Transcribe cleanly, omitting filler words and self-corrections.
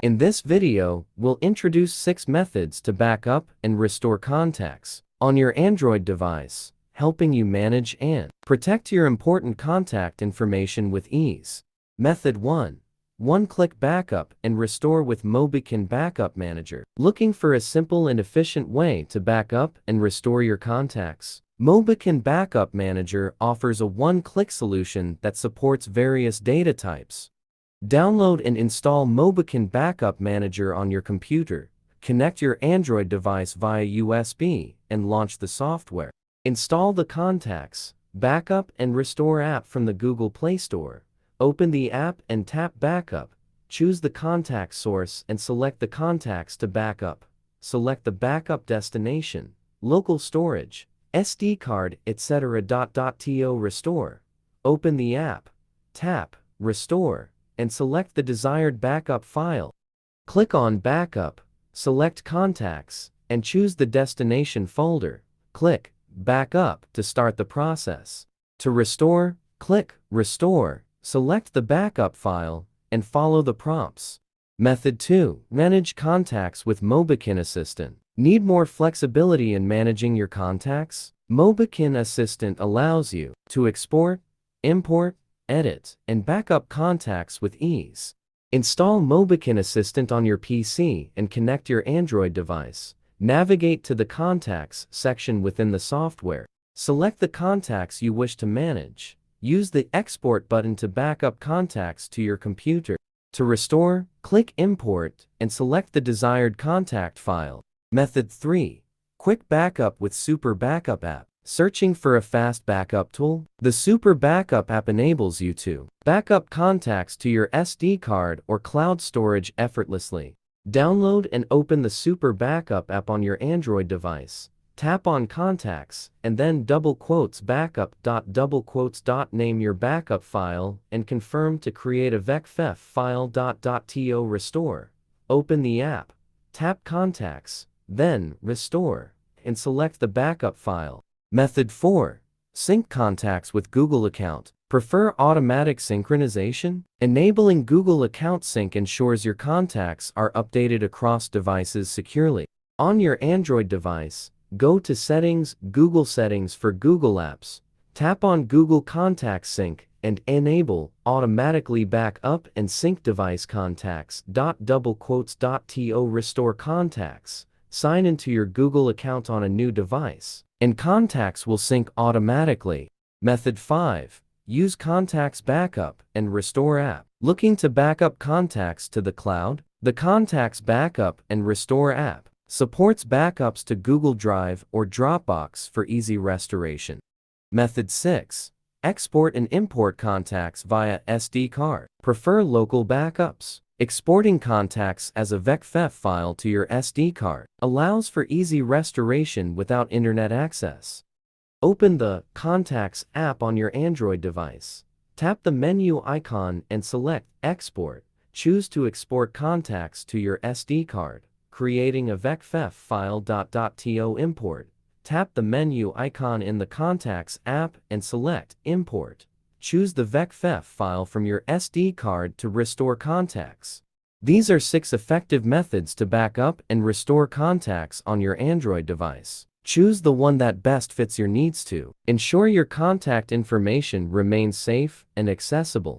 In this video, we'll introduce 6 methods to back up and restore contacts on your Android device, helping you manage and protect your important contact information with ease. Method 1. One-click backup and restore with MobiKin Backup Manager. Looking for a simple and efficient way to back up and restore your contacts? MobiKin Backup Manager offers a one-click solution that supports various data types. Download and install MobiKin Backup Manager on your computer. Connect your Android device via USB and launch the software. Install the Contacts, Backup and Restore app from the Google Play Store. Open the app and tap Backup. Choose the contact source and select the contacts to backup. Select the backup destination, local storage, SD card, etc. To restore. Open the app, tap Restore, and select the desired backup file. Click on Backup, select Contacts, and choose the destination folder. Click Backup to start the process. To restore, click Restore, select the backup file, and follow the prompts. Method 2. Manage contacts with MobiKin Assistant. Need more flexibility in managing your contacts? MobiKin Assistant allows you to export, import, edit, and backup contacts with ease. Install MobiKin Assistant on your PC and connect your Android device. Navigate to the Contacts section within the software. Select the contacts you wish to manage. Use the Export button to back up contacts to your computer. To restore, click Import and select the desired contact file. Method 3. Quick Backup with Super Backup app. Searching for a fast backup tool? The Super Backup app enables you to back up contacts to your SD card or cloud storage effortlessly. Download and open the Super Backup app on your Android device. Tap on Contacts, and then backup. Name your backup file and confirm to create a VecFef file. To restore. Open the app, tap Contacts, then Restore, and select the backup file. Method 4. Sync contacts with Google account. Prefer automatic synchronization? Enabling Google Account Sync ensures your contacts are updated across devices securely. On your Android device, go to Settings, Google Settings for Google Apps. Tap on Google Contacts Sync and enable automatically back up and sync device contacts. To restore contacts. Sign into your Google account on a new device, and contacts will sync automatically. Method 5. Use Contacts Backup and Restore app. Looking to backup contacts to the cloud? The Contacts Backup and Restore app supports backups to Google Drive or Dropbox for easy restoration. Method 6. Export and import contacts via SD card. Prefer local backups? Exporting contacts as a VecFef file to your SD card allows for easy restoration without internet access. Open the Contacts app on your Android device. Tap the menu icon and select Export. Choose to export contacts to your SD card, creating a VecFef file. To import. Tap the menu icon in the Contacts app and select Import. Choose the VecFef file from your SD card to restore contacts. These are 6 effective methods to back up and restore contacts on your Android device. Choose the one that best fits your needs to ensure your contact information remains safe and accessible.